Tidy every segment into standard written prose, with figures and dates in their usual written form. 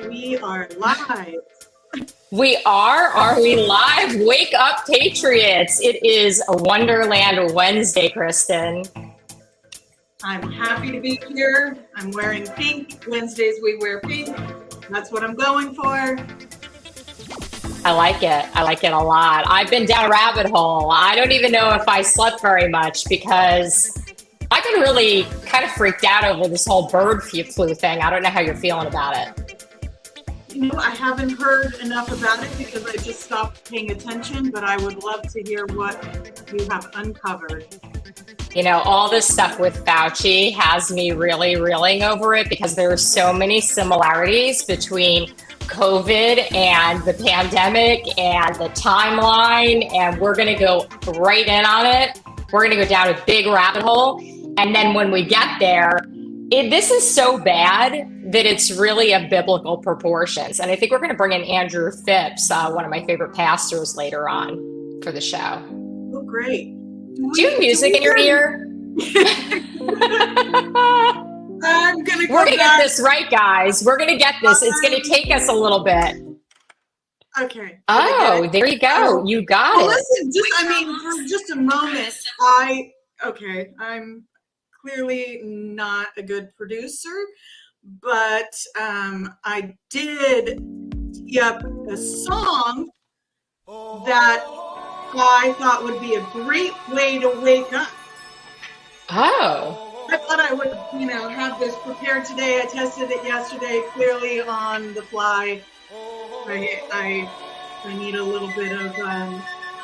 We are live. We are. Are we live? Wake up, Patriots. It is a Wonderland Wednesday, Kristen. I'm happy to be here. I'm wearing pink. Wednesdays we wear pink. That's what I'm going for. I like it. I like it a lot. I've been down a rabbit hole. I don't even know if I slept very much because I've been really kind of freaked out over this whole bird flu thing. I don't know how you're feeling about it. You know, I haven't heard enough about it because I just stopped paying attention, but I would love to hear what you have uncovered. You know, all this stuff with Fauci has me really reeling over it because there are so many similarities between COVID and the pandemic and the timeline, and we're going to go right in on it. We're going to go down a big rabbit hole. And then when we get there, this is so bad that it's really of biblical proportions. And I think we're going to bring in Andrew Phipps, one of my favorite pastors, later on for the show. Oh, great. Do you have music in your ear? We're going to get this right, guys. We're going to get this. It's going to take us a little bit. Okay. Oh, there you go. You got it. Listen, for just a moment, I'm clearly not a good producer, but I did tee up a song that I thought would be a great way to wake up. Oh. I thought I would, have this prepared today. I tested it yesterday, clearly on the fly. I need a little bit of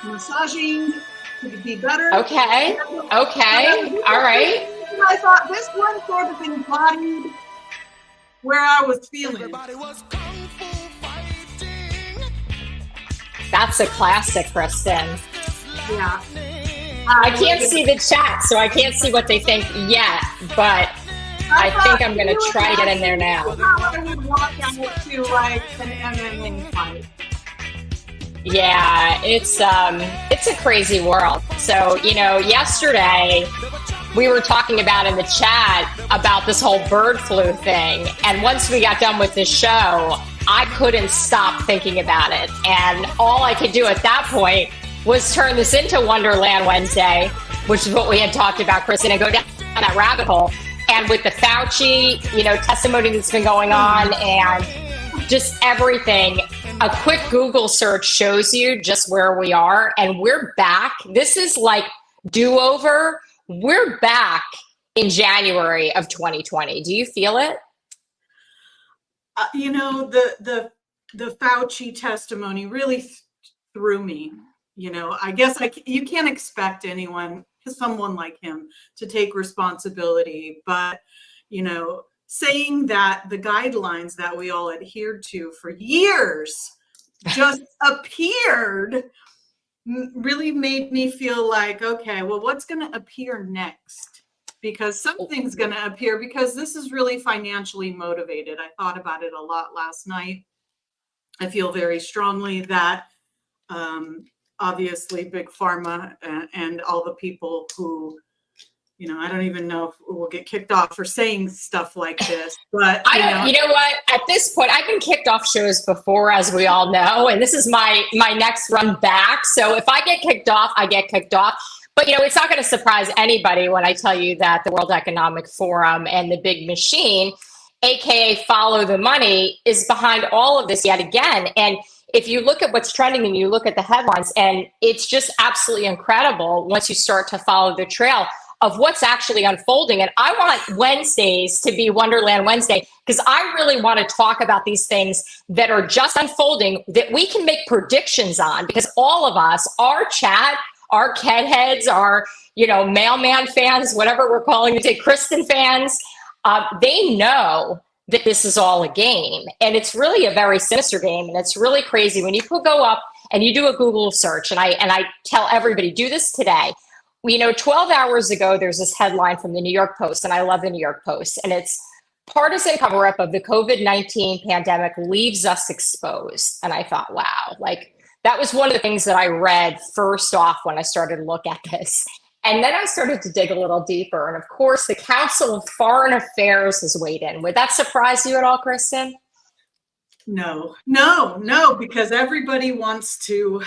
massaging to be better. Okay. All right. I thought this one sort of embodied where I was feeling. That's a classic, Kristen. Yeah. I can't see the chat, so I can't see what they think yet, but I think I'm going to try to get in there now. I would walk out to like an MMA fight. Yeah, it's a crazy world. So, yesterday we were talking about in the chat about this whole bird flu thing. And once we got done with the show, I couldn't stop thinking about it. And all I could do at that point was turn this into Wonderland Wednesday, which is what we had talked about, Kristen, and go down that rabbit hole. And with the Fauci, testimony that's been going on and just everything, a quick Google search shows you just where we are. And we're back. This is like do-over. We're back in January of 2020. Do you feel it? The Fauci testimony really threw me. I guess you can't expect someone like him to take responsibility, but saying that the guidelines that we all adhered to for years just appeared really made me feel like, okay, well, what's going to appear next? Because something's going to appear because this is really financially motivated. I thought about it a lot last night. I feel very strongly that obviously big pharma and all the people who, I don't even know if we'll get kicked off for saying stuff like this, but you know what? At this point, I've been kicked off shows before, as we all know, and this is my next run back. So if I get kicked off, I get kicked off. But it's not going to surprise anybody when I tell you that the World Economic Forum and the big machine, aka follow the money, is behind all of this yet again. And if you look at what's trending and you look at the headlines, and it's just absolutely incredible once you start to follow the trail of what's actually unfolding. And I want Wednesdays to be Wonderland Wednesday because I really want to talk about these things that are just unfolding that we can make predictions on, because all of us, our chat, our Ked heads, our, mailman fans, whatever we're calling it, Kristen fans, they know that this is all a game. And it's really a very sinister game. And it's really crazy when you could go up and you do a Google search. And I tell everybody, do this today. 12 hours ago, there's this headline from the New York Post, and I love the New York Post, and it's partisan cover-up of the COVID-19 pandemic leaves us exposed. And I thought, wow, that was one of the things that I read first off when I started to look at this. And then I started to dig a little deeper. And of course, the Council of Foreign Affairs has weighed in. Would that surprise you at all, Kristen? No, because everybody wants to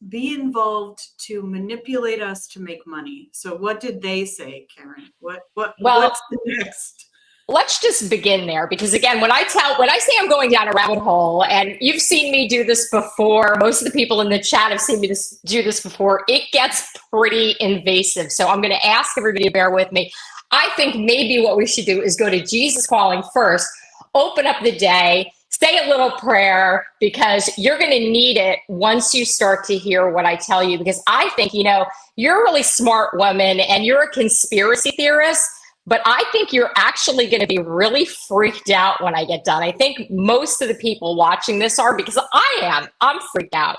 be involved to manipulate us to make money. So what did they say, Karen? Well, What's the next? let's just begin there, because again, when I say I'm going down a rabbit hole, and you've seen me do this before, most of the people in the chat have seen me do this before, it gets pretty invasive. So I'm going to ask everybody to bear with me. I think maybe what we should do is go to Jesus Calling first, open up the day, say a little prayer, because you're going to need it once you start to hear what I tell you. Because I think, you're a really smart woman and you're a conspiracy theorist, but I think you're actually going to be really freaked out when I get done. I think most of the people watching this are, because I'm freaked out.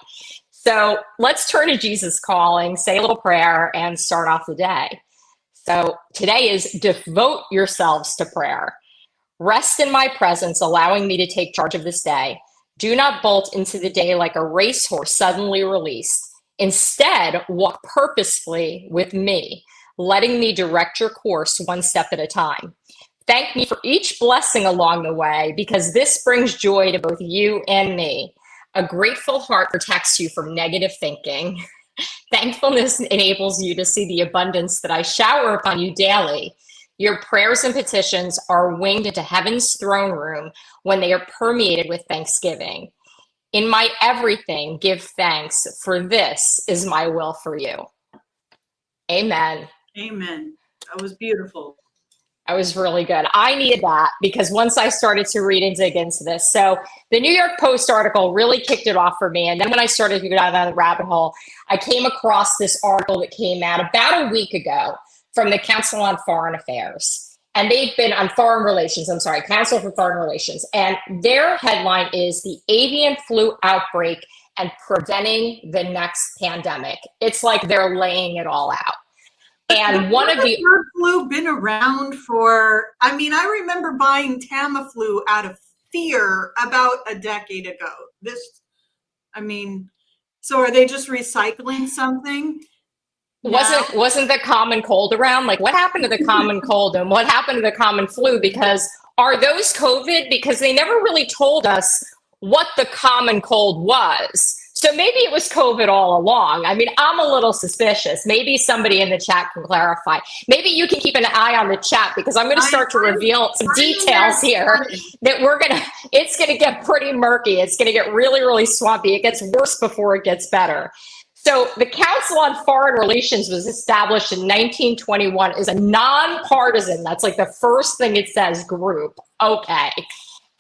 So let's turn to Jesus Calling, say a little prayer, and start off the day. So today is devote yourselves to prayer. Rest in my presence, allowing me to take charge of this day. Do not bolt into the day like a racehorse suddenly released. Instead, walk purposefully with me, letting me direct your course one step at a time. Thank me for each blessing along the way, because this brings joy to both you and me. A grateful heart protects you from negative thinking. Thankfulness enables you to see the abundance that I shower upon you daily. Your prayers and petitions are winged into heaven's throne room when they are permeated with thanksgiving. In my everything, give thanks, for this is my will for you. Amen. Amen. That was beautiful. That was really good. I needed that, because once I started to read and dig into this, so the New York Post article really kicked it off for me. And then when I started to go down that rabbit hole, I came across this article that came out about a week ago from the Council on Foreign Affairs. And they've been on Foreign Relations, Council for Foreign Relations. And their headline is The Avian Flu Outbreak and Preventing the Next Pandemic. It's like they're laying it all out. And one of the bird flu been around for, I remember buying Tamiflu out of fear about a decade ago. So are they just recycling something? Wasn't the common cold around? Like, what happened to the common cold and what happened to the common flu? Because are those COVID? Because they never really told us what the common cold was. So maybe it was COVID all along. I'm a little suspicious. Maybe somebody in the chat can clarify. Maybe you can keep an eye on the chat, because I'm going to start to reveal some details here that it's going to get pretty murky. It's going to get really, really swampy. It gets worse before it gets better. So the Council on Foreign Relations was established in 1921 as a nonpartisan, that's like the first thing it says, group. Okay.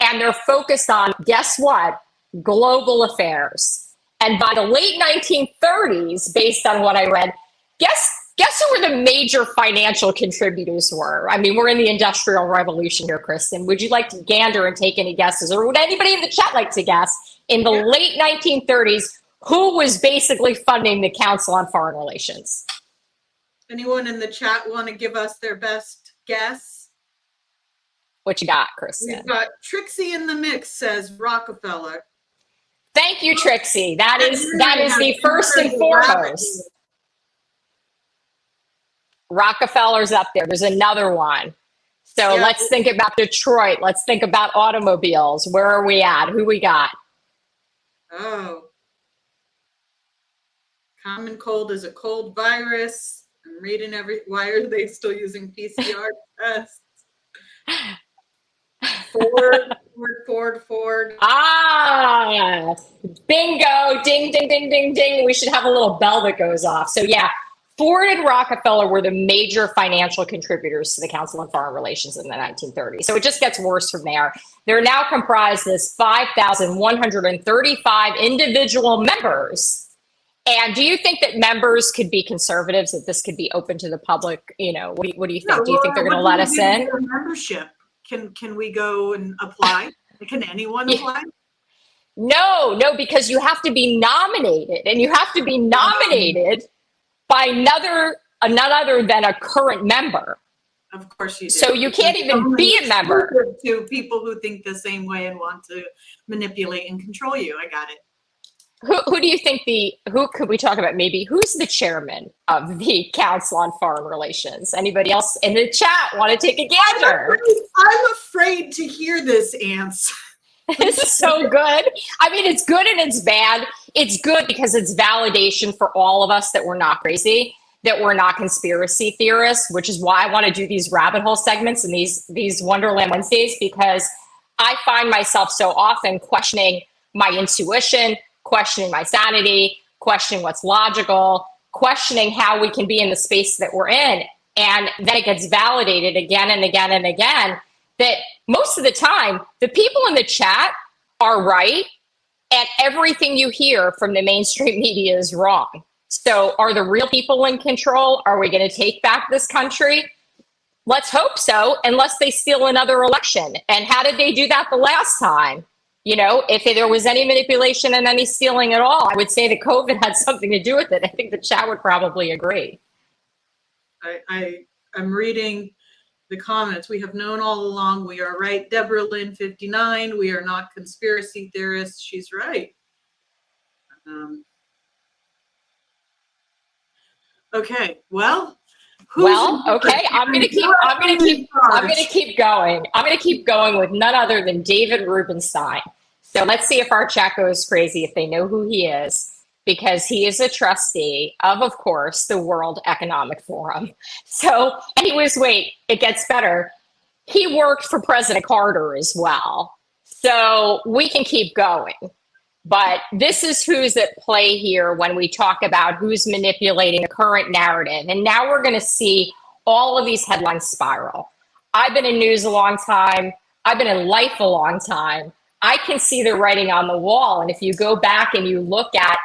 And they're focused on, guess what? Global affairs. And by the late 1930s, based on what I read, guess who were the major financial contributors were? We're in the Industrial Revolution here, Kristen. Would you like to gander and take any guesses? Or would anybody in the chat like to guess? In the late 1930s, who was basically funding the Council on Foreign Relations? Anyone in the chat want to give us their best guess? What you got, Kristen? We've got Trixie in the mix, says Rockefeller. Thank you, Trixie. That is the first and foremost. Rockefeller's up there. There's another one. So let's think about Detroit. Let's think about automobiles. Where are we at? Who we got? Oh. Common cold is a cold virus. I'm reading why are they still using PCR tests? Ford. Ah, bingo, ding, ding, ding, ding, ding. We should have a little bell that goes off. So yeah, Ford and Rockefeller were the major financial contributors to the Council on Foreign Relations in the 1930s. So it just gets worse from there. They're now comprised of 5,135 individual members. And do you think that members could be conservatives, that this could be open to the public? What do you think? Do you think they're going to let us in? Membership. Can we go and apply? Can anyone apply? No, because you have to be nominated, and you have to be nominated by none other than a current member. Of course you do. So you can't even be a member. To people who think the same way and want to manipulate and control you. I got it. Who do you think who could we talk about? Maybe who's the chairman of the Council on Foreign Relations? Anybody else in the chat want to take a gander? I'm afraid to hear this answer. It's so good. I mean, it's good and it's bad. It's good because it's validation for all of us that we're not crazy, that we're not conspiracy theorists, which is why I want to do these rabbit hole segments and these Wonderland Wednesdays, because I find myself so often questioning my intuition, questioning my sanity, questioning what's logical, questioning how we can be in the space that we're in. And then it gets validated again and again and again that most of the time, the people in the chat are right, and everything you hear from the mainstream media is wrong. So are the real people in control? Are we going to take back this country? Let's hope so, unless they steal another election. And how did they do that the last time? You know, if there was any manipulation and any stealing at all, I would say that COVID had something to do with it. I think the chat would probably agree. I'm reading the comments. We have known all along we are right. Deborah Lynn 59. We are not conspiracy theorists. She's right. Okay. Well. Okay. I'm gonna keep going with none other than David Rubenstein. So let's see if our chat goes crazy, if they know who he is, because he is a trustee of course, the World Economic Forum. So, anyways, wait, it gets better. He worked for President Carter as well. So we can keep going. But this is who's at play here when we talk about who's manipulating the current narrative. And now we're going to see all of these headlines spiral. I've been in news a long time. I've been in life a long time. I can see the writing on the wall. And if you go back and you look at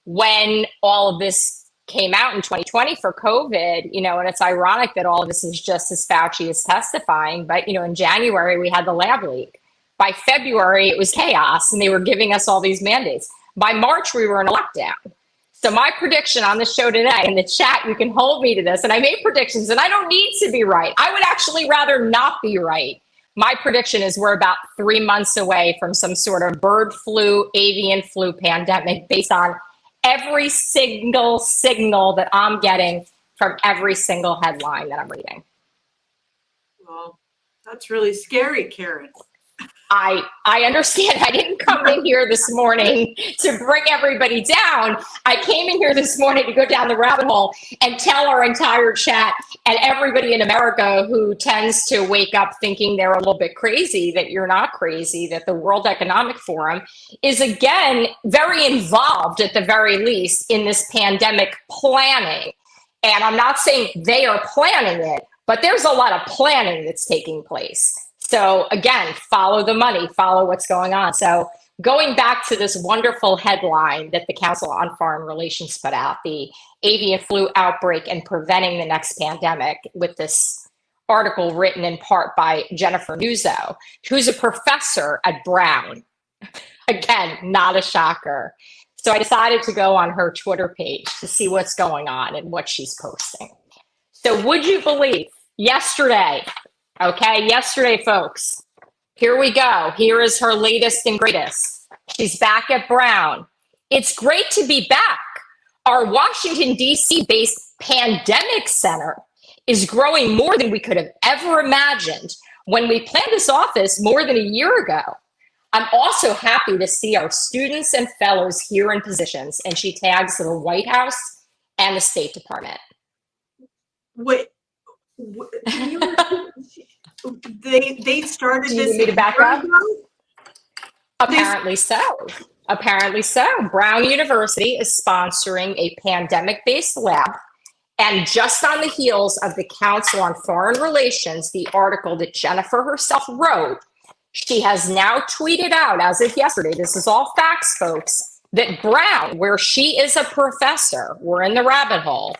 when all of this came out in 2020 for COVID, you know, and it's ironic that all of this is just as Fauci is testifying. But, you know, in January, we had the lab leak. By February, it was chaos and they were giving us all these mandates. By March, we were in a lockdown. So my prediction on the show today, in the chat, you can hold me to this, and I made predictions and I don't need to be right. I would actually rather not be right. My prediction is we're about 3 months away from some sort of bird flu, avian flu pandemic based on every single signal that I'm getting from every single headline that I'm reading. Well, that's really scary, Karen. I understand. I didn't come in here this morning to bring everybody down. I came in here this morning to go down the rabbit hole and tell our entire chat and everybody in America who tends to wake up thinking they're a little bit crazy, that you're not crazy, that the World Economic Forum is, again, very involved, at the very least, in this pandemic planning. And I'm not saying they are planning it, but there's a lot of planning that's taking place. So again, follow the money, follow what's going on. So going back to this wonderful headline that the Council on Foreign Relations put out, the avian flu outbreak and preventing the next pandemic, with this article written in part by Jennifer Nuzzo, who's a professor at Brown. Again, not a shocker. So I decided to go on her Twitter page to see what's going on and what she's posting. So would you believe yesterday, folks, here we go. Here is her latest and greatest. She's back at Brown. It's great to be back. Our Washington, D.C. based pandemic center is growing more than we could have ever imagined when we planned this office more than a year ago. I'm also happy to see our students and fellows here in positions. And she tags the White House and the State Department. Wait. They started Do you this. need me to back up? Apparently so. Brown University is sponsoring a pandemic-based lab. And just on the heels of the Council on Foreign Relations, the article that Jennifer herself wrote, she has now tweeted out, as of yesterday, this is all facts, folks, that Brown, where she is a professor, we're in the rabbit hole,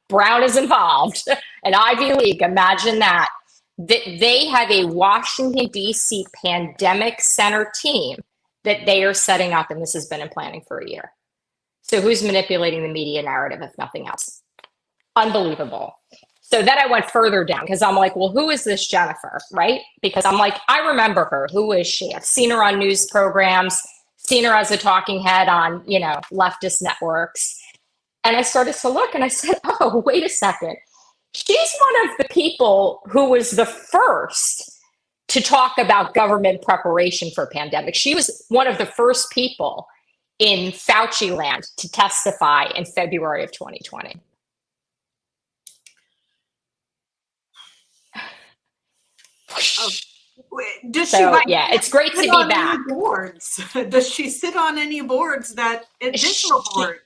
Brown is involved, an Ivy League, imagine that they have a Washington, D.C. pandemic center team that they are setting up, and this has been in planning for a year. So who's manipulating the media narrative, if nothing else? Unbelievable. So then I went further down because I'm like, well, who is this Jennifer, right? Because I'm like, I remember her. Who is she? I've seen her on news programs, seen her as a talking head on, leftist networks. And I started to look and I said, oh, wait a second. She's one of the people who was the first to talk about government preparation for a pandemic. She was one of the first people in Fauci land to testify in February of 2020. Does So, she it's great to sit be on back. any boards? Does she sit on any boards that additional boards?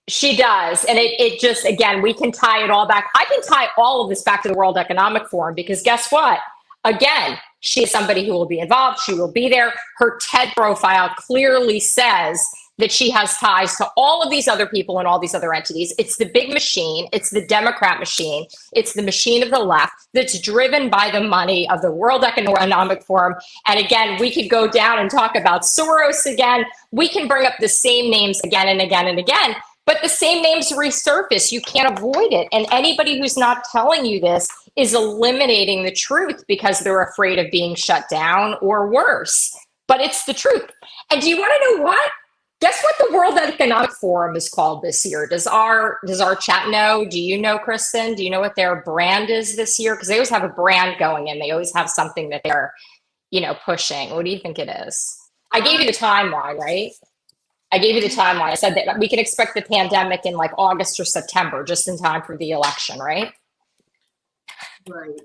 She does. And it just, again, we can tie it all back. I can tie all of this back to the World Economic Forum because guess what? Again, she is somebody who will be involved. She will be there. Her TED profile clearly says that she has ties to all of these other people and all these other entities. It's the big machine. It's the Democrat machine. It's the machine of the left that's driven by the money of the World Economic Forum. And again, we could go down and talk about Soros again. We can bring up the same names again and again and again. But the same names resurface. You can't avoid it. And anybody who's not telling you this is eliminating the truth because they're afraid of being shut down or worse. But it's the truth. And do you want to know what? Guess what the World Economic Forum is called this year? Does our chat know? Do you know, Kristen? Do you know what their brand is this year? Because they always have a brand going and they always have something that they're, pushing. What do you think it is? I gave you the timeline, right? I gave you the timeline. I said that we can expect the pandemic in like August or September, just in time for the election, right? Right.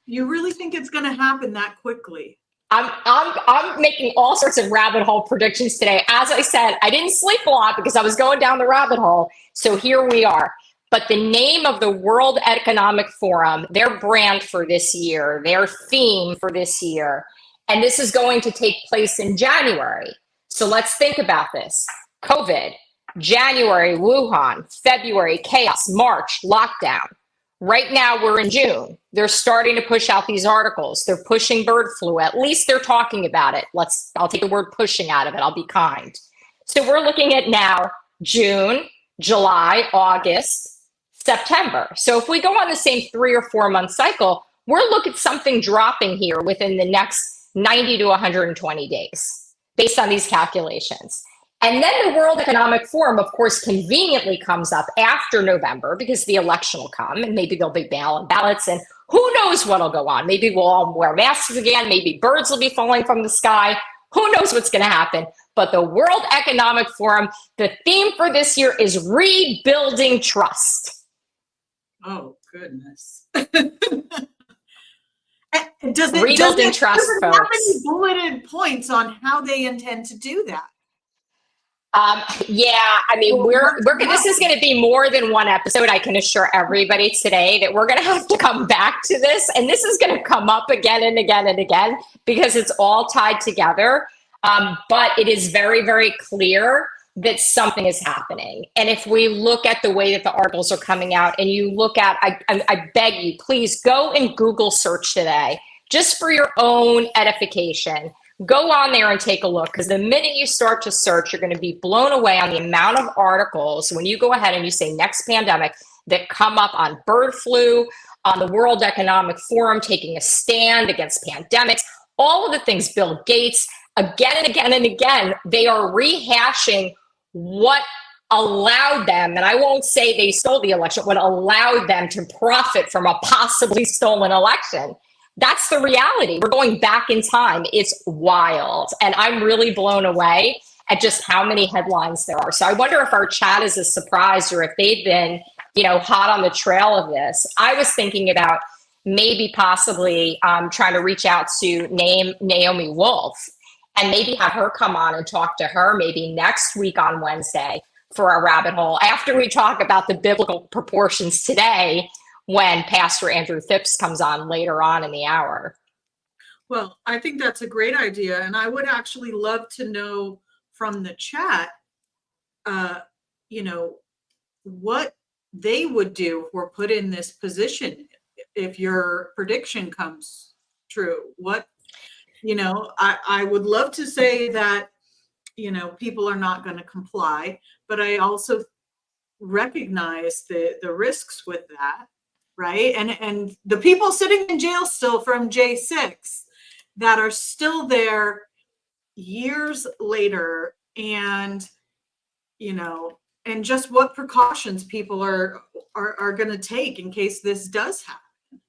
You really think it's going to happen that quickly? I'm making all sorts of rabbit hole predictions today. As I said, I didn't sleep a lot because I was going down the rabbit hole. So here we are. But the name of the World Economic Forum, their brand for this year, their theme for this year, and this is going to take place in January. So let's think about this. COVID, January, Wuhan, February, chaos, March, lockdown. Right now we're in June. They're starting to push out these articles. They're pushing bird flu. At least they're talking about it. I'll take the word pushing out of it. I'll be kind. So we're looking at now June, July, August, September. So if we go on the same 3 or 4 month cycle, we're looking at something dropping here within the next 90 to 120 days based on these calculations. And then the World Economic Forum, of course, conveniently comes up after November because the election will come and maybe there'll be mail-in ballots and who knows what'll go on. Maybe we'll all wear masks again. Maybe birds will be falling from the sky. Who knows what's going to happen? But the World Economic Forum, the theme for this year is rebuilding trust. Oh, goodness. Does it rebuilding trust, folks. Have any bulleted points on how they intend to do that? Yeah, I mean, this is going to be more than one episode. I can assure everybody today that we're going to have to come back to this, and this is going to come up again and again and again because it's all tied together. But it is very, very clear that something is happening. And if we look at the way that the articles are coming out and you look at, I beg you, please go and Google search today, just for your own edification. Go on there and take a look because the minute you start to search, you're going to be blown away on the amount of articles when you go ahead and you say next pandemic that come up on bird flu, on the World Economic Forum taking a stand against pandemics, all of the things Bill Gates, again and again and again, they are rehashing what allowed them, and I won't say they stole the election, what allowed them to profit from a possibly stolen election. That's the reality. We're going back in time. It's wild. And I'm really blown away at just how many headlines there are. So I wonder if our chat is as surprised or if they've been, hot on the trail of this. I was thinking about maybe possibly trying to reach out to Naomi Wolf and maybe have her come on and talk to her maybe next week on Wednesday for a rabbit hole after we talk about the biblical proportions today when Pastor Andrew Phipps comes on later on in the hour. Well, I think that's a great idea. And I would actually love to know from the chat, what they would do if we're put in this position. If your prediction comes true, I would love to say that, people are not going to comply, but I also recognize the risks with that. Right. And the people sitting in jail still from J6 that are still there years later and, and just what precautions people are going to take in case this does happen.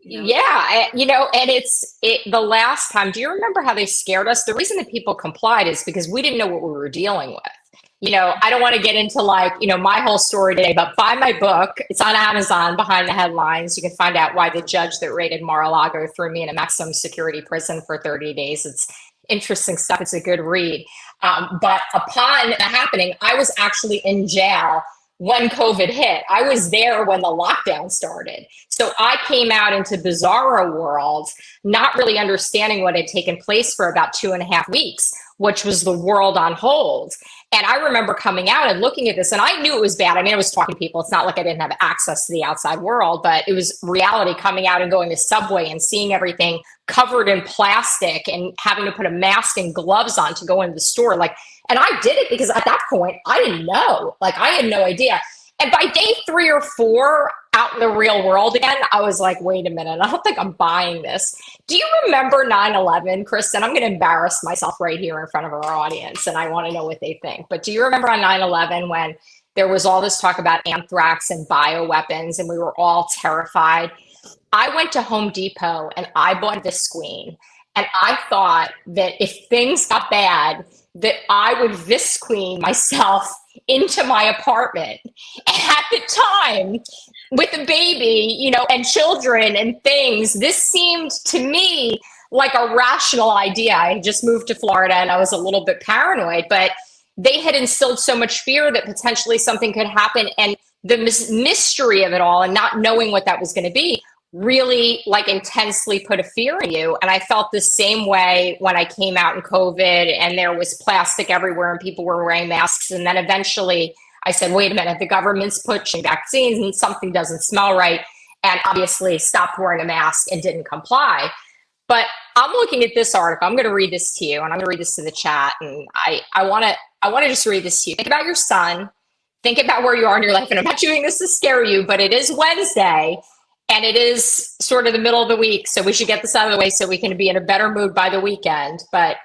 you know. Yeah, and the last time, do you remember how they scared us? The reason that people complied is because we didn't know what we were dealing with. I don't want to get into like, my whole story today, but buy my book. It's on Amazon, Behind the Headlines. You can find out why the judge that raided Mar-a-Lago threw me in a maximum security prison for 30 days. It's interesting stuff. It's a good read. But upon the happening, I was actually in jail when COVID hit. I was there when the lockdown started. So I came out into bizarro world, not really understanding what had taken place for about 2.5 weeks, which was the world on hold. And I remember coming out and looking at this, and I knew it was bad. I mean, I was talking to people. It's not like I didn't have access to the outside world, but it was reality coming out and going to Subway and seeing everything covered in plastic and having to put a mask and gloves on to go into the store. And I did it because at that point, I didn't know. I had no idea. And by day 3 or 4 out in the real world again, I was like, wait a minute, I don't think I'm buying this. Do you remember 9/11, Kristen? I'm going to embarrass myself right here in front of our audience, and I want to know what they think. But do you remember on 9/11 when there was all this talk about anthrax and bioweapons, and we were all terrified? I went to Home Depot and I bought Visqueen. And I thought that if things got bad, that I would Visqueen myself into my apartment. At the time, with a baby, and children and things, this seemed to me like a rational idea. I had just moved to Florida and I was a little bit paranoid, but they had instilled so much fear that potentially something could happen. And the mystery of it all and not knowing what that was going to be really intensely put a fear in you. And I felt the same way when I came out in COVID and there was plastic everywhere and people were wearing masks. And then eventually I said, wait a minute, the government's pushing vaccines and something doesn't smell right. And obviously stopped wearing a mask and didn't comply. But I'm looking at this article. I'm going to read this to you and I'm going to read this to the chat. And I want to just read this to you. Think about your son. Think about where you are in your life. And I'm not doing this to scare you, but it is Wednesday. And it is sort of the middle of the week, so we should get this out of the way so we can be in a better mood by the weekend. But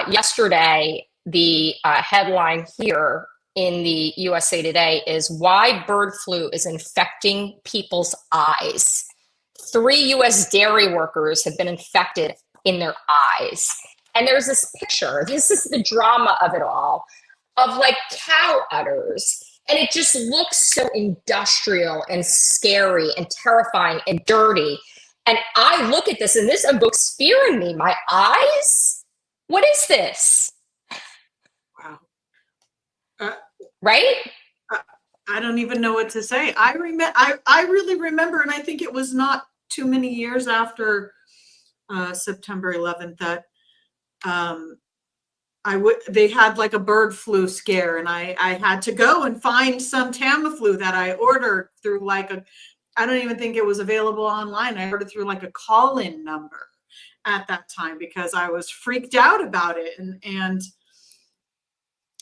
yesterday, the headline here in the USA Today is why bird flu is infecting people's eyes. 3 U.S. dairy workers have been infected in their eyes. And there's this picture, this is the drama of it all, of cow udders. And it just looks so industrial and scary and terrifying and dirty. And I look at this and this evokes fear in me. My eyes? What is this? Wow. Right? I don't even know what to say. I really remember, and I think it was not too many years after September 11th that they had a bird flu scare, and I had to go and find some Tamiflu that I ordered through I don't even think it was available online. I ordered through a call-in number at that time because I was freaked out about it. And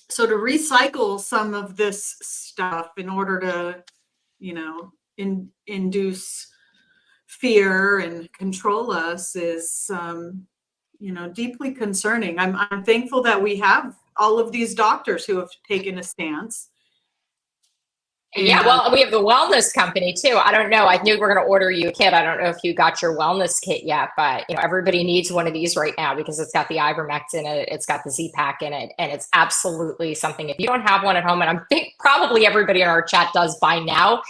so to recycle some of this stuff in order to, induce fear and control us is, deeply concerning. I'm thankful that we have all of these doctors who have taken a stance. Yeah, well, we have the wellness company too. I don't know. I knew we were going to order you a kit. I don't know if you got your wellness kit yet, but everybody needs one of these right now because it's got the ivermectin in it, it's got the Z-Pack in it, and it's absolutely something. If you don't have one at home, and I think probably everybody in our chat does by now,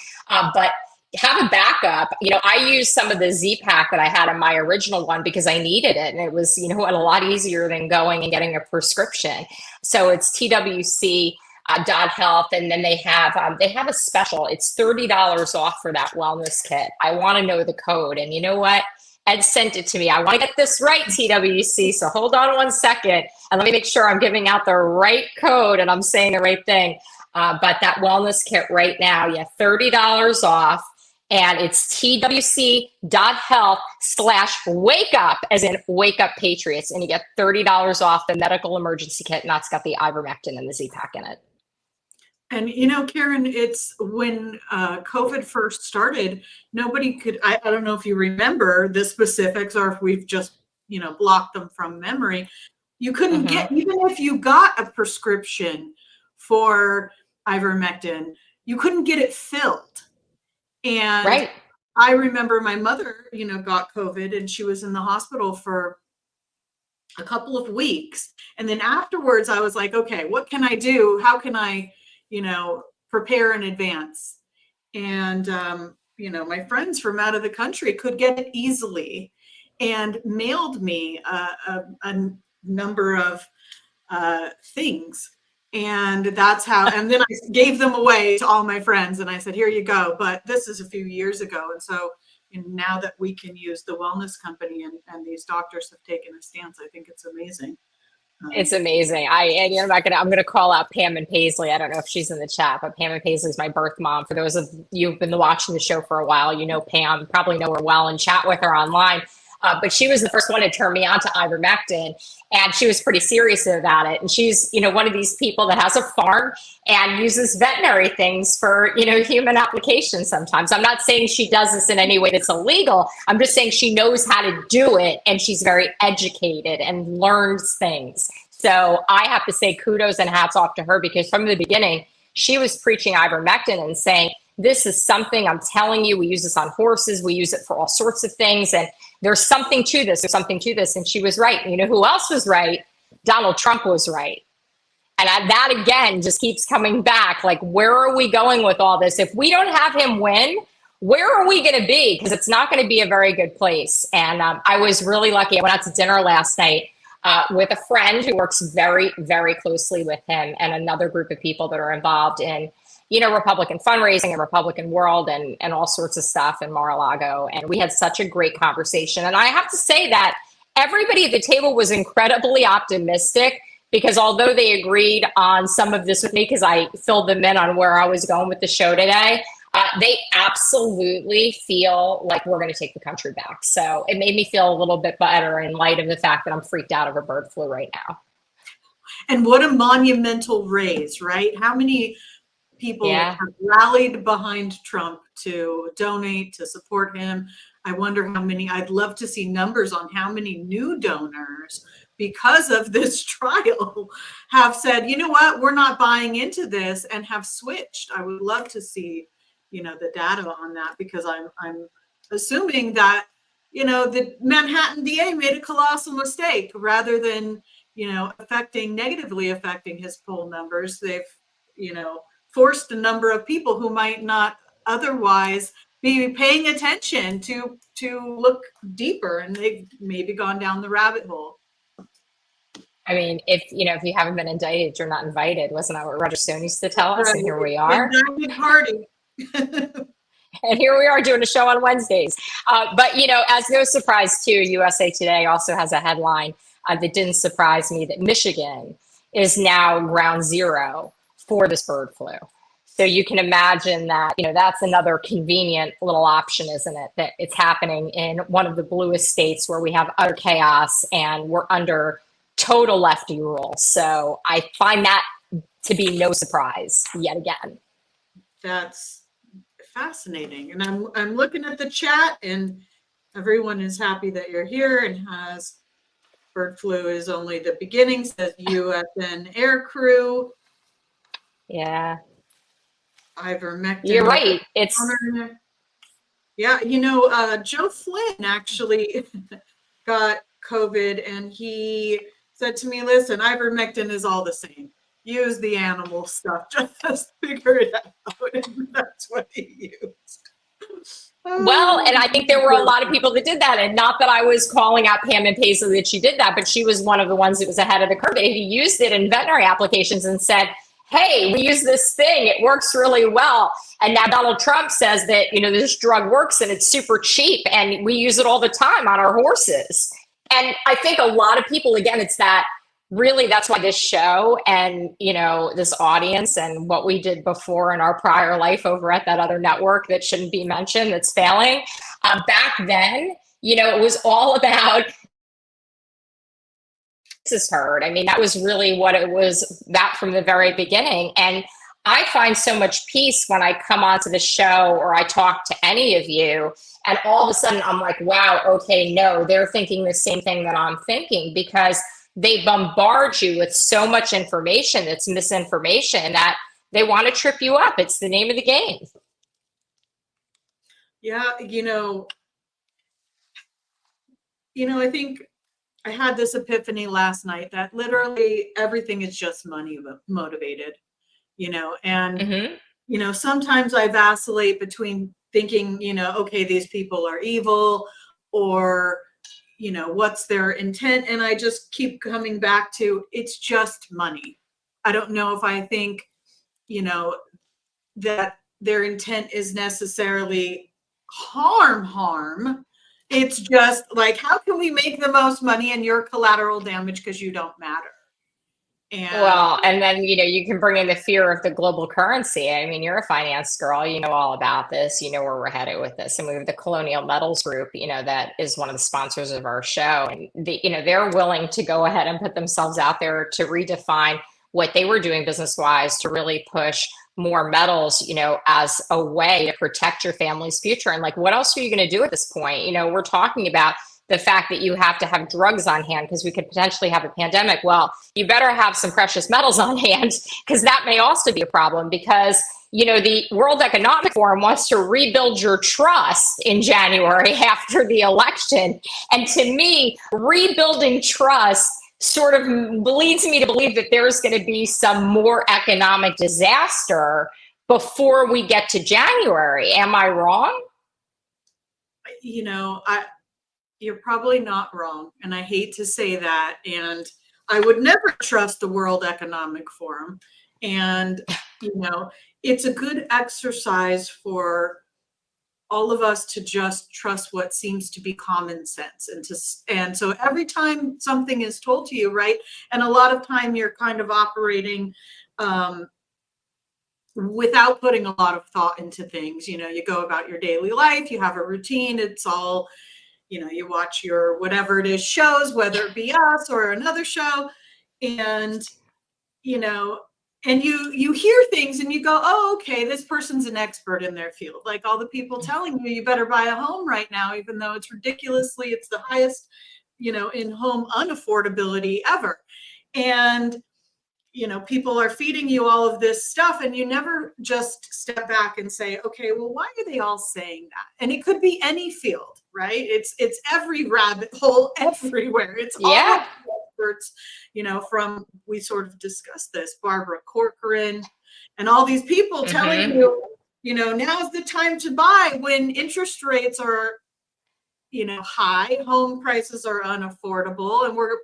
but have a backup. I used some of the Z-Pack that I had in my original one because I needed it. And it was, a lot easier than going and getting a prescription. So it's TWC .health. And then they have a special. It's $30 off for that wellness kit. I want to know the code. And you know what? Ed sent it to me. I want to get this right, TWC. So hold on one second. And let me make sure I'm giving out the right code and I'm saying the right thing. But that wellness kit right now, $30 off. And it's twc.health/wake up, as in wake up Patriots. And you get $30 off the medical emergency kit. And that's got the ivermectin and the Z-Pack in it. And, Karen, it's when COVID first started, nobody could, I don't know if you remember the specifics or if we've just, blocked them from memory. You couldn't get, even if you got a prescription for ivermectin, you couldn't get it filled. And I remember my mother, got COVID and she was in the hospital for a couple of weeks. And then afterwards, I was like, okay, what can I do? How can I, prepare in advance? And, my friends from out of the country could get it easily and mailed me a number of things. And that's how, and then I gave them away to all my friends and I said, here you go. But this is a few years ago. And so now that we can use the wellness company and these doctors have taken a stance, I think it's amazing. It's amazing. I'm gonna call out Pam and Paisley. I don't know if she's in the chat, but Pam and Paisley is my birth mom. For those of you who've been watching the show for a while, you know Pam, probably know her well and chat with her online. But she was the first one to turn me on to ivermectin, and she was pretty serious about it. And she's, one of these people that has a farm and uses veterinary things for, human applications sometimes. I'm not saying she does this in any way that's illegal. I'm just saying she knows how to do it, and she's very educated and learns things. So I have to say kudos and hats off to her, because from the beginning, she was preaching ivermectin and saying, this is something, I'm telling you, we use this on horses. We use it for all sorts of things. And there's something to this. There's something to this. And she was right. And who else was right? Donald Trump was right. And that, again, just keeps coming back. Like, where are we going with all this? If we don't have him win, where are we going to be? Because it's not going to be a very good place. And I was really lucky. I went out to dinner last night with a friend who works very, very closely with him and another group of people that are involved in Republican fundraising and Republican world and all sorts of stuff in Mar-a-Lago. And we had such a great conversation. And I have to say that everybody at the table was incredibly optimistic, because although they agreed on some of this with me, because I filled them in on where I was going with the show today, they absolutely feel like we're going to take the country back. So it made me feel a little bit better in light of the fact that I'm freaked out over bird flu right now. And what a monumental raise, right? How many people have rallied behind Trump to donate, to support him. I wonder how many, I'd love to see numbers on how many new donors, because of this trial, have said, you know what, we're not buying into this, and have switched. I would love to see, the data on that, because I'm assuming that, the Manhattan DA made a colossal mistake. Rather than, negatively affecting his poll numbers, they've, forced a number of people who might not otherwise be paying attention to look deeper, and they've maybe gone down the rabbit hole. I mean, if you haven't been indicted, you're not invited. Wasn't that what Roger Stone used to tell us? Right. And here we are. Indicted party. And here we are doing a show on Wednesdays. But, as no surprise too, USA Today also has a headline that didn't surprise me, that Michigan is now ground zero for this bird flu. So you can imagine that, that's another convenient little option, isn't it? That it's happening in one of the bluest states where we have utter chaos and we're under total lefty rule. So I find that to be no surprise yet again. That's fascinating. And I'm looking at the chat, and everyone is happy that you're here, and has bird flu is only the beginning, says USN air crew. Yeah. Ivermectin. You're right. It's Joe Flynn actually got COVID, and he said to me, listen, ivermectin is all the same. Use the animal stuff, just figure it out. And that's what he used. Well, and I think there were a lot of people that did that. And not that I was calling out Pam and Paisley that she did that, but she was one of the ones that was ahead of the curve. He used it in veterinary applications and said, hey, we use this thing, it works really well. And now Donald Trump says that, this drug works and it's super cheap and we use it all the time on our horses. And I think a lot of people, again, it's that really, that's why this show and, this audience and what we did before in our prior life over at that other network that shouldn't be mentioned, that's failing. Back then, it was all about is heard. I mean, that was really what it was, that from the very beginning. And I find so much peace when I come onto the show or I talk to any of you, and all of a sudden I'm like, wow, okay, no, they're thinking the same thing that I'm thinking, because they bombard you with so much information that's misinformation that they want to trip you up. It's the name of the game. Yeah, I think I had this epiphany last night that literally everything is just money motivated, and Hmm. sometimes I vacillate between thinking, okay, these people are evil, or what's their intent, and I just keep coming back to it's just money. I don't know if I think, you know that their intent is necessarily harm. It's just like, how can we make the most money and you're collateral damage because you don't matter. And Well, and then, you can bring in the fear of the global currency. I mean, you're a finance girl, you know all about this, you know where we're headed with this. And we have the Colonial Metals Group, that is one of the sponsors of our show. And they're willing to go ahead and put themselves out there to redefine what they were doing business wise to really push more metals, as a way to protect your family's future. And like, what else are you going to do at this point? We're talking about the fact that you have to have drugs on hand because we could potentially have a pandemic. Well, you better have some precious metals on hand because that may also be a problem because the World Economic Forum wants to rebuild your trust in January after the election. And to me, rebuilding trust sort of leads me to believe that there's going to be some more economic disaster before we get to January. Am I wrong? You're probably not wrong. And I hate to say that. And I would never trust the World Economic Forum. And, it's a good exercise for all of us to just trust what seems to be common sense. And so every time something is told to you, right? And a lot of time you're kind of operating without putting a lot of thought into things. You go about your daily life, you have a routine, it's all, you watch your whatever it is shows, whether it be us or another show, and and you hear things and you go, oh, okay, this person's an expert in their field. Like all the people telling you better buy a home right now, even though it's the highest, in home unaffordability ever. And people are feeding you all of this stuff and you never just step back and say, okay, well, why are they all saying that? And it could be any field, right? It's every rabbit hole everywhere. It's all Yeah. experts, we sort of discussed this, Barbara Corcoran and all these people telling you, now's the time to buy when interest rates are, high, home prices are unaffordable, and we're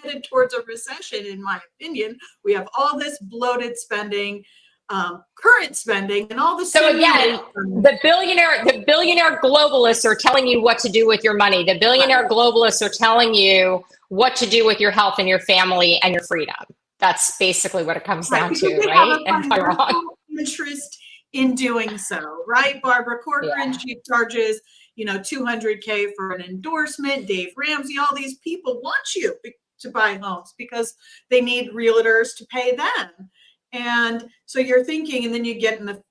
headed towards a recession. In my opinion, we have all this bloated spending, current spending, and all the So again, the billionaire globalists are telling you what to do with your money. The billionaire globalists are telling you what to do with your health and your family and your freedom. That's basically what it comes down to, right? Am I wrong? Interest in doing so, right? Barbara Corcoran, she charges, $200K for an endorsement. Dave Ramsey, all these people want you to buy homes because they need realtors to pay them. And so you're thinking, and then you get in the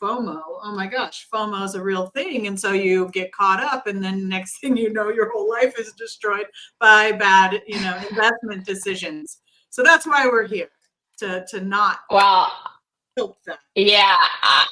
FOMO. Oh my gosh, FOMO is a real thing. And so you get caught up, and then next thing you know, your whole life is destroyed by bad, investment decisions. So that's why we're here, to not help that. Yeah,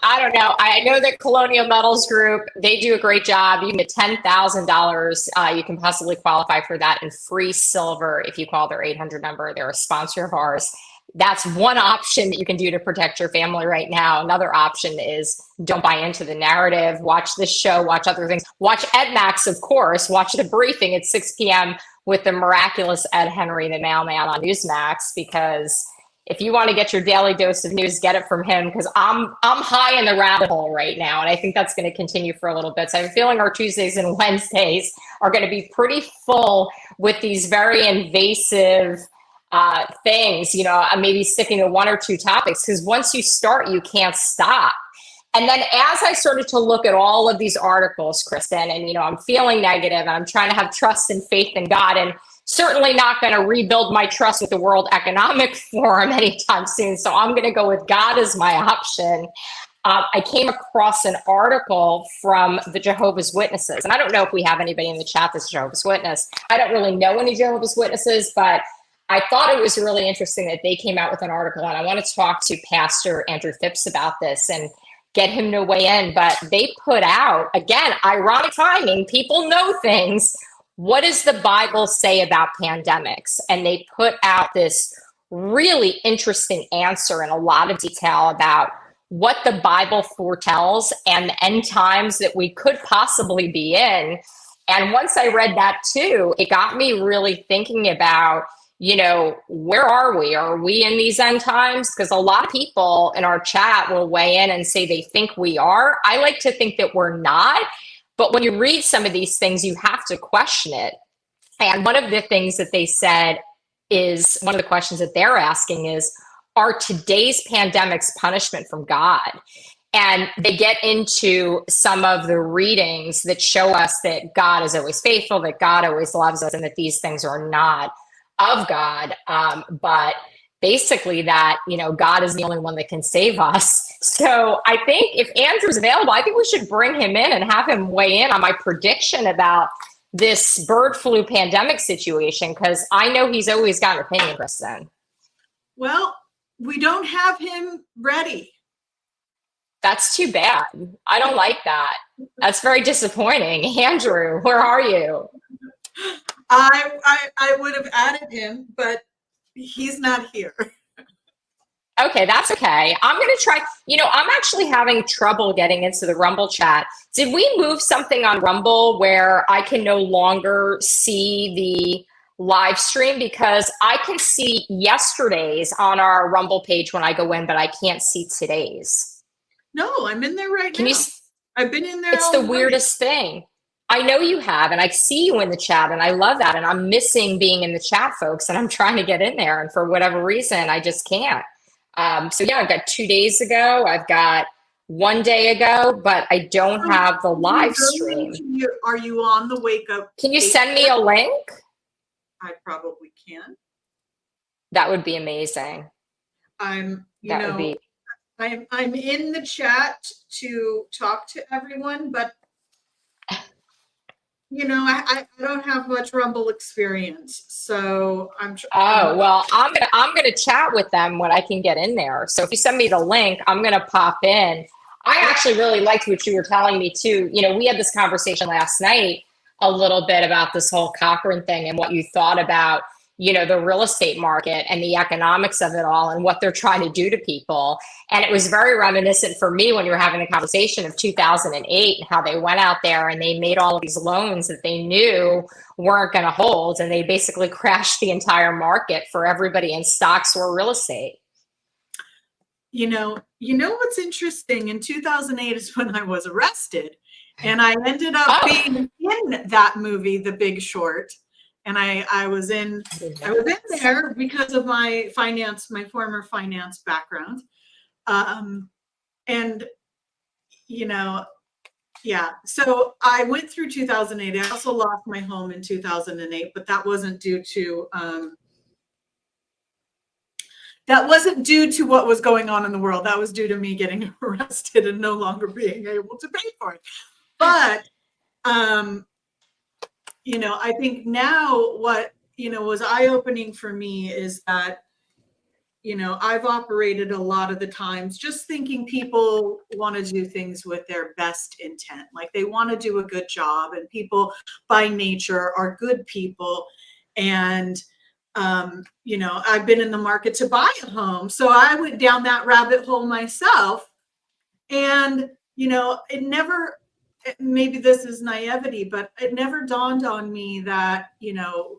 I don't know. I know that Colonial Metals Group, they do a great job. You can get $10,000. You can possibly qualify for that in free silver if you call their 800 number. They're a sponsor of ours. That's one option that you can do to protect your family right now. Another option is don't buy into the narrative. Watch this show, watch other things. Watch Ed Max, of course. Watch the briefing at 6 p.m. with the miraculous Ed Henry, the mailman on Newsmax, because if you want to get your daily dose of news, get it from him, because I'm high in the rabbit hole right now. And I think that's going to continue for a little bit. So I'm feeling our Tuesdays and Wednesdays are going to be pretty full with these very invasive things, maybe sticking to one or two topics, because once you start, you can't stop. And then as I started to look at all of these articles, Kristen, and, I'm feeling negative and I'm trying to have trust and faith in God, and certainly not going to rebuild my trust with the World Economic Forum anytime soon. So I'm going to go with God as my option. I came across an article from the Jehovah's Witnesses. And I don't know if we have anybody in the chat that's Jehovah's Witness. I don't really know any Jehovah's Witnesses, but I thought it was really interesting that they came out with an article. And I want to talk to Pastor Andrew Phipps about this. And get him to weigh in. But they put out, again, ironic timing, people know things. What does the Bible say about pandemics? And they put out this really interesting answer in a lot of detail about what the Bible foretells and the end times that we could possibly be in. And once I read that too, it got me really thinking about, where are we? Are we in these end times? Because a lot of people in our chat will weigh in and say they think we are. I like to think that we're not. But when you read some of these things, you have to question it. And one of the things that they said is, one of the questions that they're asking is, are today's pandemics punishment from God? And they get into some of the readings that show us that God is always faithful, that God always loves us, and that these things are not of God. But basically that, God is the only one that can save us. So I think if Andrew's available, I think we should bring him in and have him weigh in on my prediction about this bird flu pandemic situation, because I know he's always got an opinion, Kristen. Well, we don't have him ready. That's too bad. I don't like that. That's very disappointing. Andrew, where are you? I would have added him, but he's not here. Okay, that's okay. I'm going to try. I'm actually having trouble getting into the Rumble chat. Did we move something on Rumble where I can no longer see the live stream? Because I can see yesterday's on our Rumble page when I go in, but I can't see today's. No, I'm in there right now. I've been in there. It's the weirdest thing. I know you have, and I see you in the chat, and I love that. And I'm missing being in the chat, folks, and I'm trying to get in there. And for whatever reason, I just can't. So yeah, I've got 2 days ago. I've got 1 day ago, but I don't have the live stream. Are you on the Wake Up? Can you send me a link? I probably can. That would be amazing. I'm in the chat to talk to everyone, but I don't have much Rumble experience, so I'm. Well, I'm gonna chat with them when I can get in there. So if you send me the link, I'm gonna pop in. I actually really liked what you were telling me too. We had this conversation last night a little bit about this whole Cochrane thing and what you thought about, the real estate market and the economics of it all and what they're trying to do to people. And it was very reminiscent for me when you were having a conversation of 2008 and how they went out there and they made all of these loans that they knew weren't going to hold. And they basically crashed the entire market for everybody in stocks or real estate. What's interesting? In 2008 is when I was arrested, and I ended up being in that movie, The Big Short. And I was in there because of my former finance background. So I went through 2008. I also lost my home in 2008, but that wasn't due to what was going on in the world. That was due to me getting arrested and no longer being able to pay for it. But I think now what, was eye-opening for me is that, I've operated a lot of the times just thinking people want to do things with their best intent. Like they want to do a good job, and people by nature are good people. And, I've been in the market to buy a home. So I went down that rabbit hole myself. And, maybe this is naivety, but it never dawned on me that,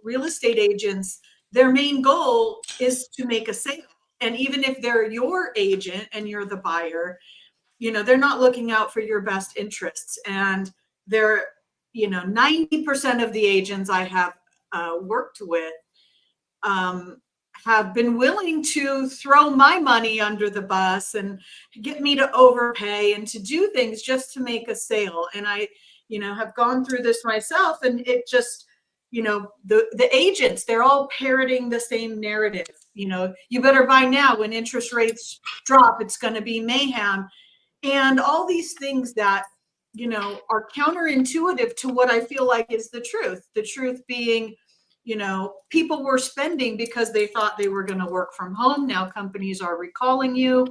real estate agents, their main goal is to make a sale. And even if they're your agent and you're the buyer, they're not looking out for your best interests. And they're, 90% of the agents I have worked with have been willing to throw my money under the bus and get me to overpay and to do things just to make a sale. And I, have gone through this myself, and it just, the agents, they're all parroting the same narrative. You better buy now. When interest rates drop, it's going to be mayhem. And all these things that, are counterintuitive to what I feel like is the truth. The truth being, people were spending because they thought they were going to work from home. Now companies are recalling you.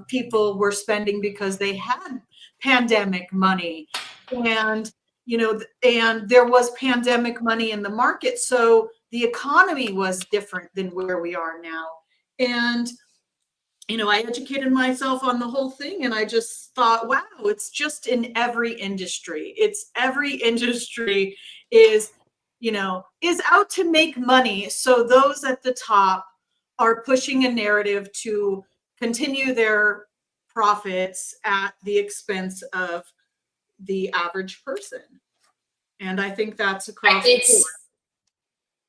people were spending because they had pandemic money, and and there was pandemic money in the market, so the economy was different than where we are now. And I educated myself on the whole thing, and I just thought, wow, it's just in every industry. It's every industry is out to make money. So those at the top are pushing a narrative to continue their profits at the expense of the average person. And I think that's across the board.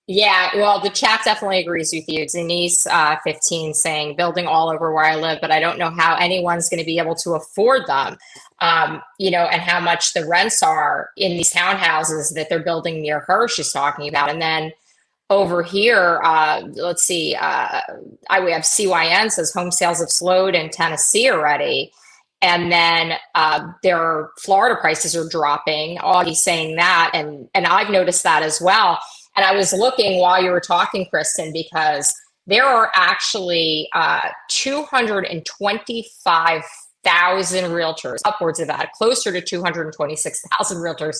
Yeah, well, the chat definitely agrees with you. Denise, 15, saying building all over where I live, but I don't know how anyone's going to be able to afford them, and how much the rents are in these townhouses that they're building near her, she's talking about. And then over here, let's see, we have CYN says home sales have slowed in Tennessee already. And then their Florida prices are dropping. Augie's saying that, and I've noticed that as well. And I was looking while you were talking, Kristen, because there are actually 225,000 realtors, upwards of that, closer to 226,000 realtors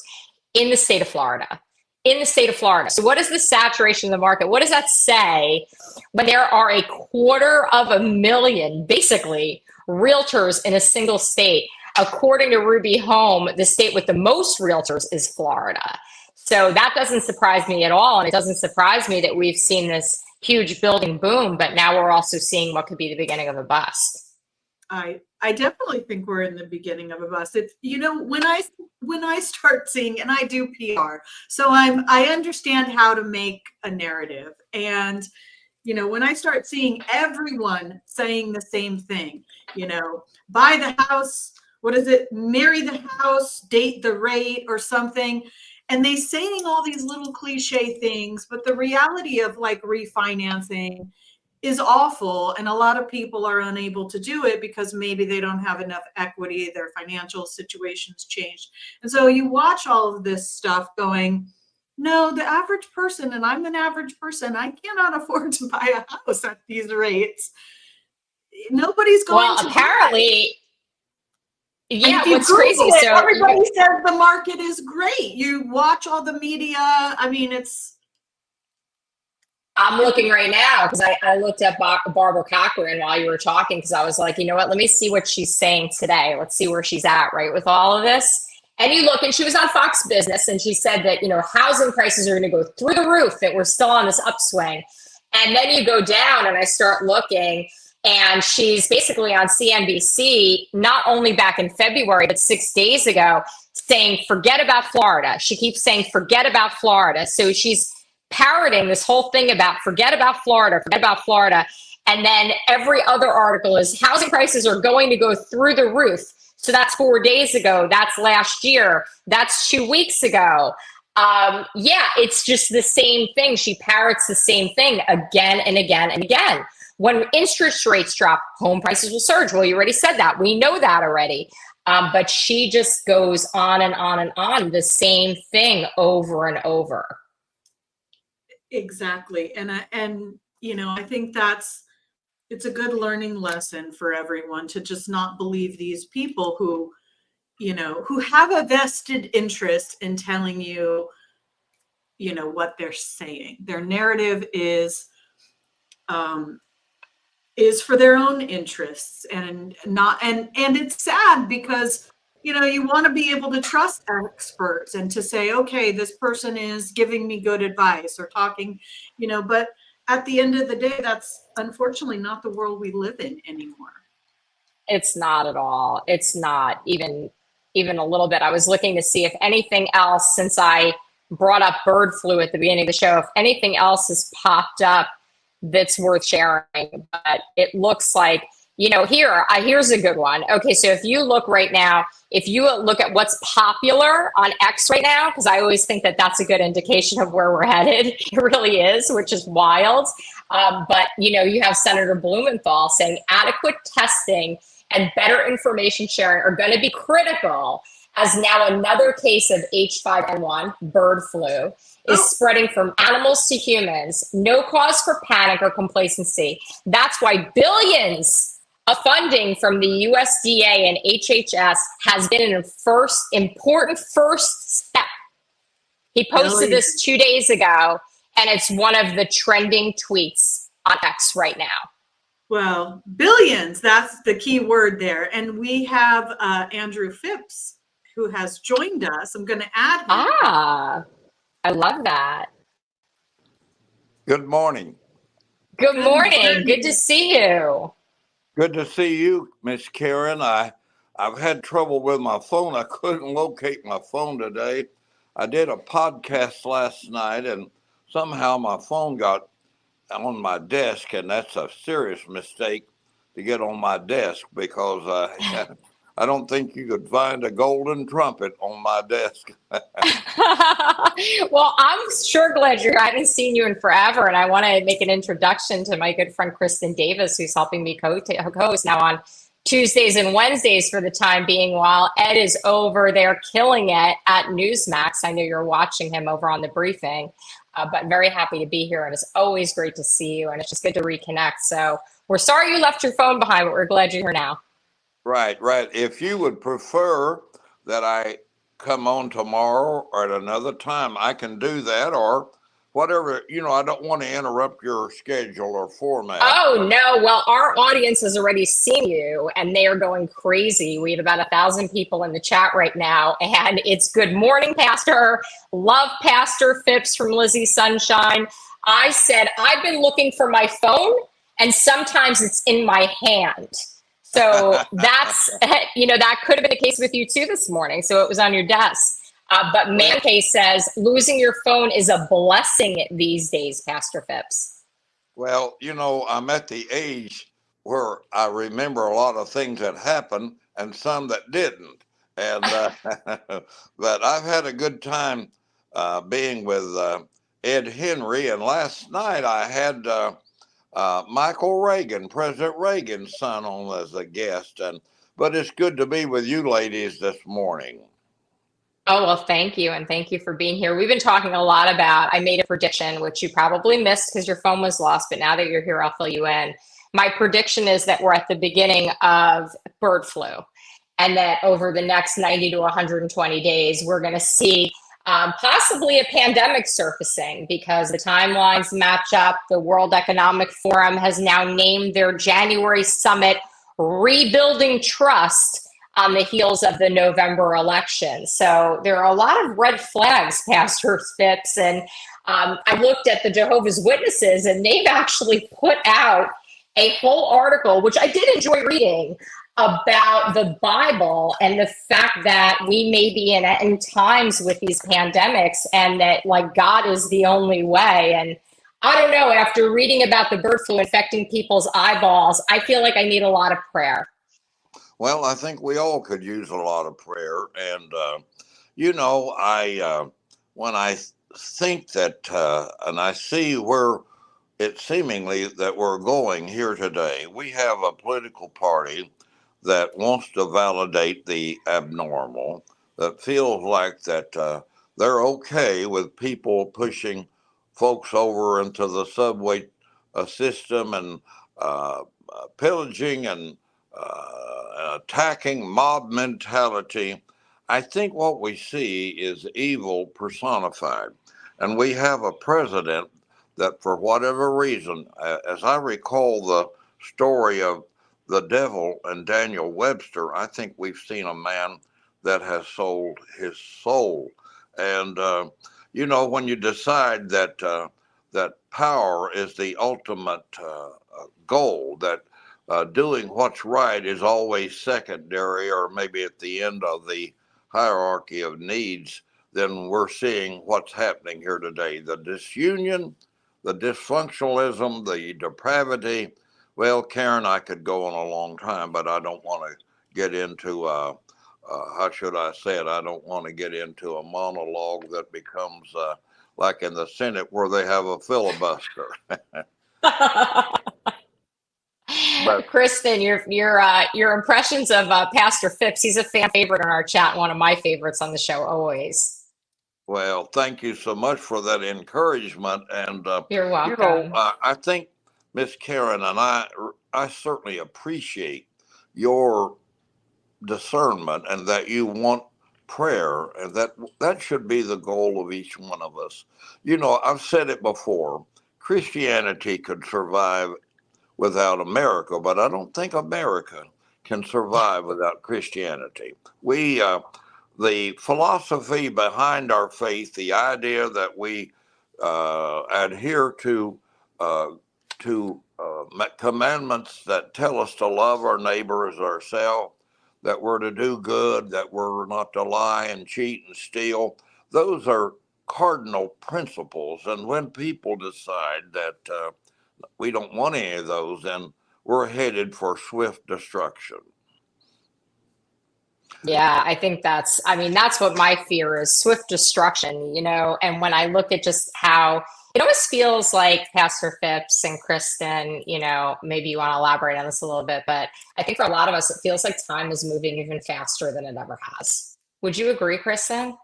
in the state of Florida. In the state of Florida. So what is the saturation of the market? What does that say when there are 250,000, basically, realtors in a single state? According to Ruby Home, the state with the most realtors is Florida. So that doesn't surprise me at all. And it doesn't surprise me that we've seen this huge building boom, but now we're also seeing what could be the beginning of a bust. I definitely think we're in the beginning of a bust. It's, when I start seeing, and I do PR, so I understand how to make a narrative. And, when I start seeing everyone saying the same thing, buy the house, what is it? Marry the house, date the rate or something. And they saying all these little cliche things, but the reality of like refinancing is awful. And a lot of people are unable to do it because maybe they don't have enough equity, their financial situation's changed. And so you watch all of this stuff going, no, the average person, and I'm an average person, I cannot afford to buy a house at these rates. Nobody's going to. Well, apparently. Yeah, what's Google crazy? It, So everybody says the market is great. You watch all the media. I mean, I'm looking right now because I looked at Barbara Cochran while you were talking because I was like, you know what? Let me see what she's saying today. Let's see where she's at, right, with all of this. And you look, and she was on Fox Business, and she said that, housing prices are going to go through the roof, that we're still on this upswing. And then you go down, and I start looking, and she's basically on CNBC, not only back in February, but 6 days ago, saying, forget about Florida. She keeps saying, forget about Florida. So she's parroting this whole thing about forget about Florida, forget about Florida. And then every other article is housing prices are going to go through the roof. So that's 4 days ago. That's last year. That's 2 weeks ago. Yeah, it's just the same thing. She parrots the same thing again and again and again. When interest rates drop, home prices will surge. Well, you already said that. We know that already. But she just goes on and on and on, the same thing over and over. Exactly. And I think it's a good learning lesson for everyone to just not believe these people who have a vested interest in telling you, what they're saying. Their narrative is for their own interests, and it's sad because you want to be able to trust experts and to say, okay, this person is giving me good advice or talking, but at the end of the day, that's unfortunately not the world we live in anymore. It's not at all. It's not even a little bit. I was looking to see if anything else, since I brought up bird flu at the beginning of the show, if anything else has popped up that's worth sharing. But it looks like, here's a good one. Okay, so if you look right now, if you look at what's popular on X right now, because I always think that that's a good indication of where we're headed. It really is, which is wild. But, you have Senator Blumenthal saying adequate testing and better information sharing are going to be critical as now another case of H5N1, bird flu, is spreading from animals to humans. No cause for panic or complacency. That's why billions funding from the USDA and HHS has been an important first step. He posted this 2 days ago, and it's one of the trending tweets on X right now. Well, billions, that's the key word there. And we have Andrew Phipps, who has joined us. I'm going to add him. Ah, I love that. Good morning. Good morning. Good to see you. Good to see you, Miss Karen. I've had trouble with my phone. I couldn't locate my phone today. I did a podcast last night, and somehow my phone got on my desk, and that's a serious mistake to get on my desk because I don't think you could find a golden trumpet on my desk. Well, I'm sure glad you're here. I haven't seen you in forever, and I want to make an introduction to my good friend Kristen Davis, who's helping me co-host now on Tuesdays and Wednesdays for the time being, while Ed is over there killing it at Newsmax. I know you're watching him over on the briefing, but very happy to be here, and it's always great to see you, and it's just good to reconnect. So we're sorry you left your phone behind, but we're glad you're here now. Right. If you would prefer that I come on tomorrow or at another time, I can do that, or whatever. I don't want to interrupt your schedule or format. Oh, no. Well, our audience has already seen you, and they are going crazy. We have about 1,000 people in the chat right now, and it's good morning, Pastor. Love Pastor Phipps from Lizzie Sunshine. I said, I've been looking for my phone, and sometimes it's in my hand. So that's, that could have been the case with you too this morning. So it was on your desk. But Mankay says losing your phone is a blessing these days, Pastor Phipps. Well, I'm at the age where I remember a lot of things that happened and some that didn't. And but I've had a good time being with Ed Henry. And last night I had Michael Reagan, President Reagan's son, on as a guest. But it's good to be with you ladies this morning. Oh, well, thank you. And thank you for being here. We've been talking a lot about, I made a prediction, which you probably missed because your phone was lost. But now that you're here, I'll fill you in. My prediction is that we're at the beginning of bird flu, and that over the next 90 to 120 days, we're going to see possibly a pandemic surfacing because the timelines match up. The World Economic Forum has now named their January summit Rebuilding Trust on the heels of the November election. So there are a lot of red flags, Pastor Phipps. And I looked at the Jehovah's Witnesses, and they've actually put out a whole article, which I did enjoy reading, about the Bible and the fact that we may be in end times with these pandemics, and that God is the only way. And I don't know, after reading about the bird flu infecting people's eyeballs, I feel like I need a lot of prayer. Well, I think we all could use a lot of prayer. And, when I think that, and I see where it seemingly that we're going here today, we have a political party that wants to validate the abnormal, that feels like that they're okay with people pushing folks over into the subway system and pillaging and attacking, mob mentality. I think what we see is evil personified. And we have a president that, for whatever reason, as I recall the story of the devil and Daniel Webster, I think we've seen a man that has sold his soul. And, when you decide that that power is the ultimate goal, that doing what's right is always secondary or maybe at the end of the hierarchy of needs, then we're seeing what's happening here today. The disunion, the dysfunctionalism, the depravity. Well, Karen, I could go on a long time, but I don't want to get into, how should I say it? I don't want to get into a monologue that becomes like in the Senate where they have a filibuster. But Kristen, your impressions of Pastor Phipps, he's a fan favorite in our chat, one of my favorites on the show always. Well, thank you so much for that encouragement. And you're welcome. I think Miss Karen and I I certainly appreciate your discernment and that you want prayer, and that should be the goal of each one of us. You know, I've said it before, Christianity could survive without America, but I don't think America can survive without Christianity. The philosophy behind our faith, the idea that we adhere uh, commandments that tell us to love our neighbor as ourselves, that we're to do good, that we're not to lie and cheat and steal. Those are cardinal principles. And when people decide that we don't want any of those, then we're headed for swift destruction. Yeah, I think that's what my fear is, swift destruction, and when I look at just how it almost feels like Pastor Phipps and Kristen, maybe you want to elaborate on this a little bit, but I think for a lot of us, it feels like time is moving even faster than it ever has. Would you agree, Kristen?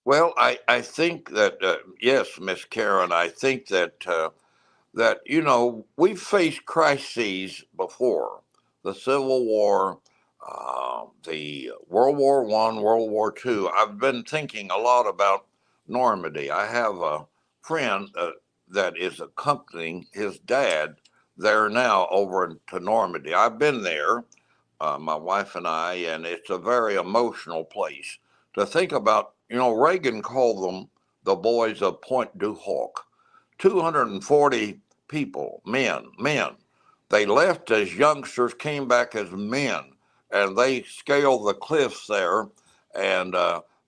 Well, I think that, yes, Miss Karen, I think that we've faced crises before: the Civil War, the World War I, World War II. I've been thinking a lot about Normandy. I have a friend that is accompanying his dad there now over to Normandy. I've been there, my wife and I, and it's a very emotional place to think about. Reagan called them the boys of Point du Hoc. 240 people, men. They left as youngsters, came back as men, and they scaled the cliffs there, and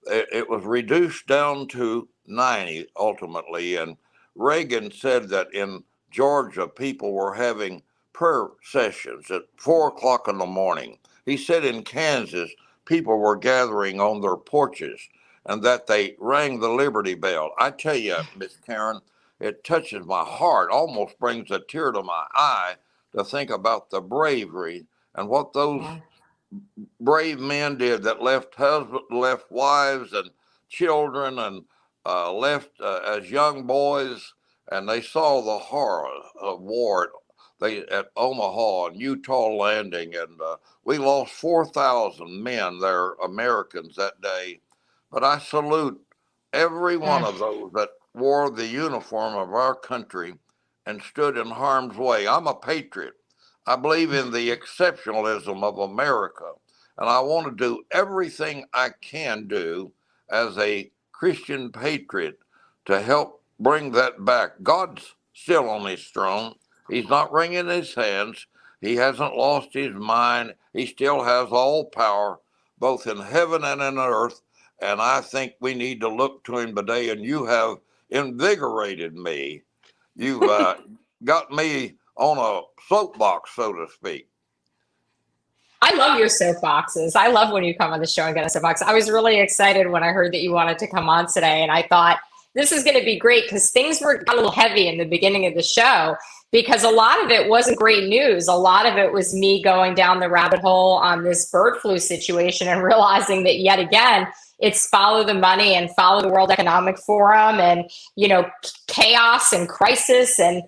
it was reduced down to 90 ultimately. And Reagan said that in Georgia, people were having prayer sessions at 4 o'clock in the morning. He said in Kansas, people were gathering on their porches and that they rang the Liberty Bell. I tell you, Miss Karen, it touches my heart, almost brings a tear to my eye to think about the bravery and what those brave men did that left husbands, left wives and children, and left as young boys, and they saw the horror of war at Omaha and Utah Landing, and we lost 4,000 men there, Americans, that day. But I salute every one of those that wore the uniform of our country and stood in harm's way. I'm a patriot. I believe in the exceptionalism of America, and I want to do everything I can do as a Christian patriot to help bring that back. God's still on his throne. He's not wringing his hands. He hasn't lost his mind. He still has all power, both in heaven and in earth. And I think we need to look to him today. And you have invigorated me. You've got me on a soapbox, so to speak. I love your soapboxes. I love when you come on the show and get a soapbox. I was really excited when I heard that you wanted to come on today. And I thought this is going to be great because things got a little heavy in the beginning of the show because a lot of it wasn't great news. A lot of it was me going down the rabbit hole on this bird flu situation and realizing that yet again, it's follow the money and follow the World Economic Forum and, chaos and crisis and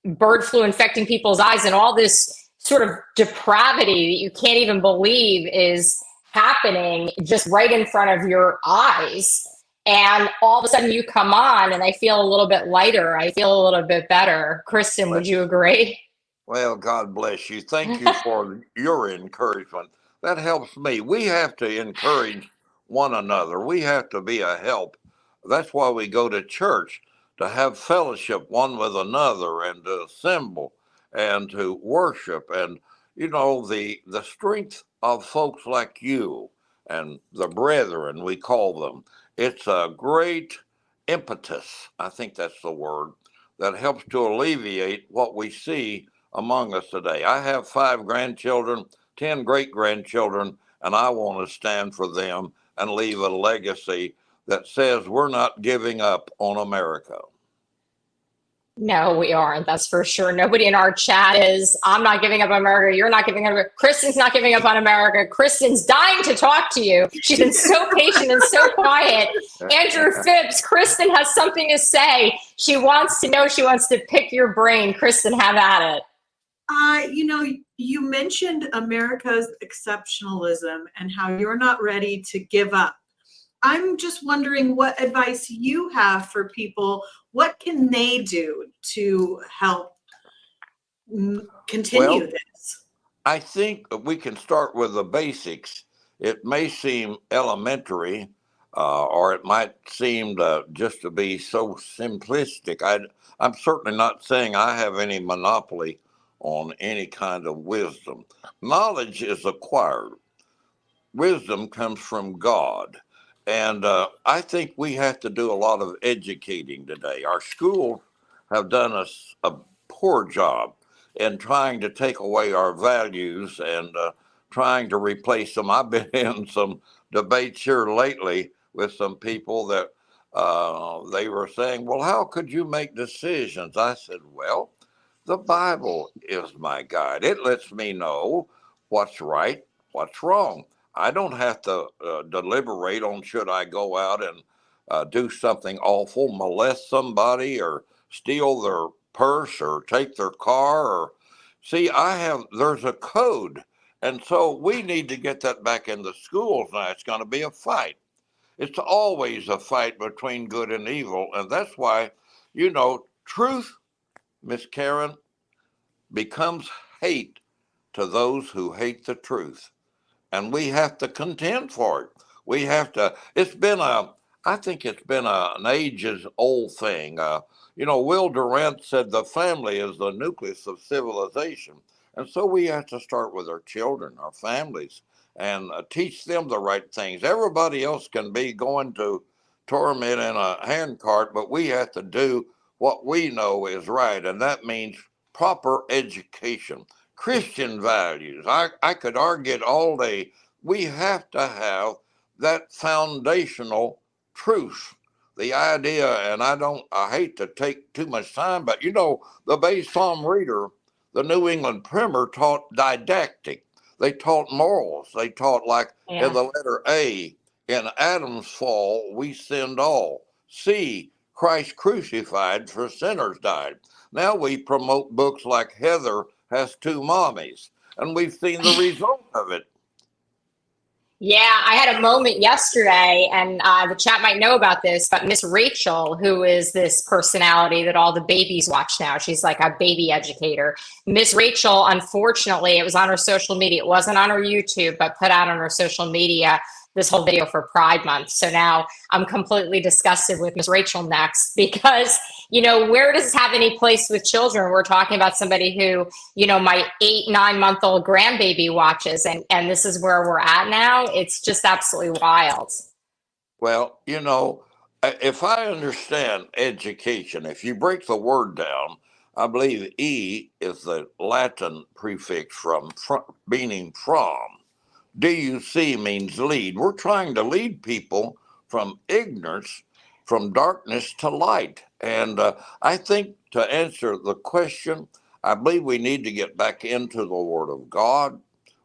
bird flu infecting people's eyes and all this sort of depravity that you can't even believe is happening just right in front of your eyes. And all of a sudden you come on and I feel a little bit lighter. I feel a little bit better. Kristen, would you agree? Well, God bless you. Thank you for your encouragement. That helps me. We have to encourage one another. We have to be a help. That's why we go to church, to have fellowship one with another and to assemble and to worship. And, the strength of folks like you and the brethren, we call them, it's a great impetus, I think that's the word, that helps to alleviate what we see among us today. I have 5 grandchildren, 10 great grandchildren, and I want to stand for them and leave a legacy that says we're not giving up on America. No, we aren't. That's for sure. Nobody in our chat is. I'm not giving up on America. You're not giving up. Kristen's not giving up on America. Kristen's dying to talk to you. She's been so patient and so quiet. Andrew Phipps, Kristen has something to say. She wants to know. She wants to pick your brain. Kristen, have at it. You mentioned America's exceptionalism and how you're not ready to give up. I'm just wondering what advice you have for people. What can they do to help continue Well, this? I think we can start with the basics. It may seem elementary, or it might seem just to be so simplistic. I'm certainly not saying I have any monopoly on any kind of wisdom. Knowledge is acquired. Wisdom comes from God. And I think we have to do a lot of educating today. Our schools have done us a poor job in trying to take away our values and trying to replace them. I've been in some debates here lately with some people that they were saying, well, how could you make decisions? I said, well, the Bible is my guide. It lets me know what's right, what's wrong. I don't have to deliberate on should I go out and do something awful, molest somebody, or steal their purse, or take their car. Or see, there's a code, and so we need to get that back in the schools now. It's going to be a fight. It's always a fight between good and evil, and that's why, truth, Miss Karen, becomes hate to those who hate the truth. And we have to contend for it. We have to, I think it's been an ages old thing. Will Durant said the family is the nucleus of civilization. And so we have to start with our children, our families, and teach them the right things. Everybody else can be going to torment in a handcart, but we have to do what we know is right. And that means proper education, Christian values. I could argue it all day. We have to have that foundational truth. The idea, and I hate to take too much time, but the Bay Psalm reader, the New England Primer taught didactic. They taught morals. They taught, like in Yeah. the letter A, in Adam's fall, we sinned all. C, Christ crucified for sinners died. Now we promote books like Heather Has Two Mommies, and we've seen the result of it. Yeah, I had a moment yesterday, and the chat might know about this, but Miss Rachel, who is this personality that all the babies watch now, she's like a baby educator. Miss Rachel, unfortunately, it was on her social media. It wasn't on her YouTube, but put out on her social media this whole video for Pride Month. So now I'm completely disgusted with Miss Rachel next because, where does this have any place with children? We're talking about somebody who, my 8-9-month-old grandbaby watches, and this is where we're at now. It's just absolutely wild. Well, if I understand education, if you break the word down, I believe E is the Latin prefix meaning from. DUC means lead. We're trying to lead people from ignorance, from darkness to light. And I think to answer the question, I believe we need to get back into the Word of God.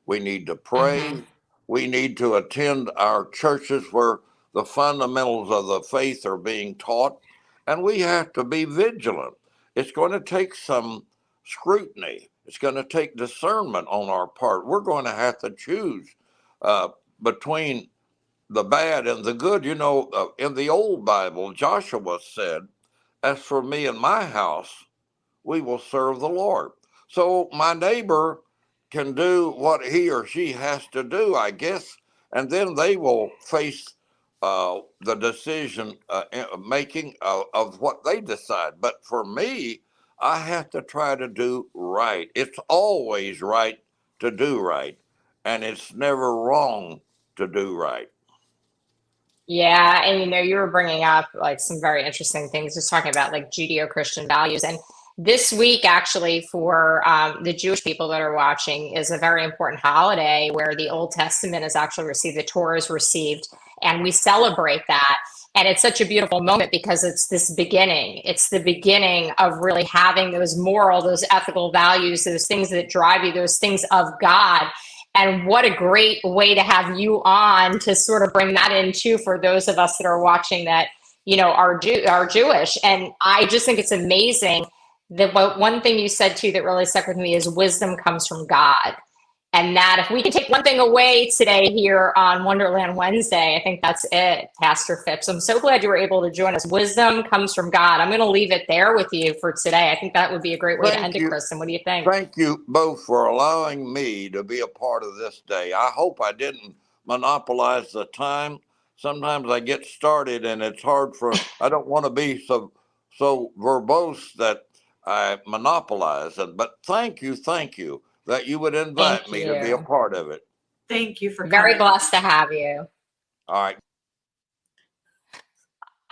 We need to pray. Mm-hmm. We need to attend our churches where the fundamentals of the faith are being taught. And we have to be vigilant. It's going to take some scrutiny. It's going to take discernment on our part. We're going to have to choose between the bad and the good. In the old Bible, Joshua said, as for me and my house, we will serve the Lord. So my neighbor can do what he or she has to do, I guess, and then they will face the decision making of what they decide. But for me, I have to try to do right. It's always right to do right, and it's never wrong to do right. Yeah, and you were bringing up like some very interesting things, just talking about like Judeo-Christian values. And this week, actually, for the Jewish people that are watching, is a very important holiday where the Old Testament is actually received, the Torah is received, and we celebrate that. And it's such a beautiful moment because it's this beginning. It's the beginning of really having those moral, those ethical values, those things that drive you, those things of God. And what a great way to have you on to sort of bring that in too for those of us that are watching that, are Jewish. And I just think it's amazing One thing you said too that really stuck with me is wisdom comes from God. And that if we can take one thing away today here on Wonderland Wednesday, I think that's it, Pastor Phipps. I'm so glad you were able to join us. Wisdom comes from God. I'm going to leave it there with you for today. I think that would be a great way to end it, Kristen. What do you think? Thank you both for allowing me to be a part of this day. I hope I didn't monopolize the time. Sometimes I get started and it's hard I don't want to be so verbose that I monopolize it. But thank you that you would invite me to be a part of it. Thank you for coming. Very blessed to have you. All right.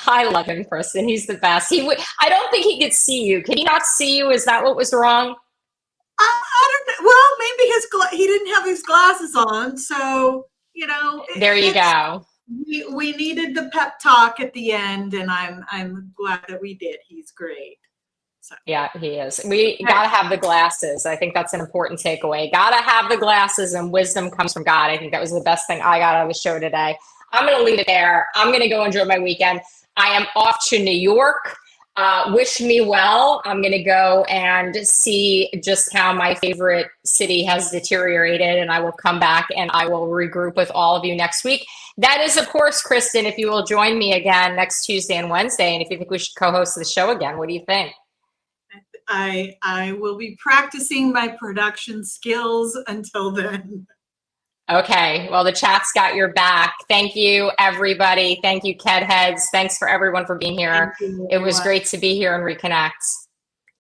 I love him, Kristen. He's the best. I don't think he could see you. Can he not see you? Is that what was wrong? I don't know. Well, maybe he didn't have his glasses on, so there you go. We needed the pep talk at the end, and I'm glad that we did. He's great. So. Yeah, he is. We gotta have the glasses. I think that's an important takeaway. Gotta have the glasses, and wisdom comes from God. I think that was the best thing I got out of the show today. I'm gonna leave it there. I'm gonna go enjoy my weekend. I am off to New York. Wish me well. I'm going to go and see just how my favorite city has deteriorated, and I will come back and I will regroup with all of you next week. That is, of course, Kristen, if you will join me again next Tuesday and Wednesday, and if you think we should co-host the show again, what do you think? I will be practicing my production skills until then. Okay, well, the chat's got your back. Thank you, everybody. Thank you, Kedheads. Thanks for everyone for being here. It was great to be here and reconnect.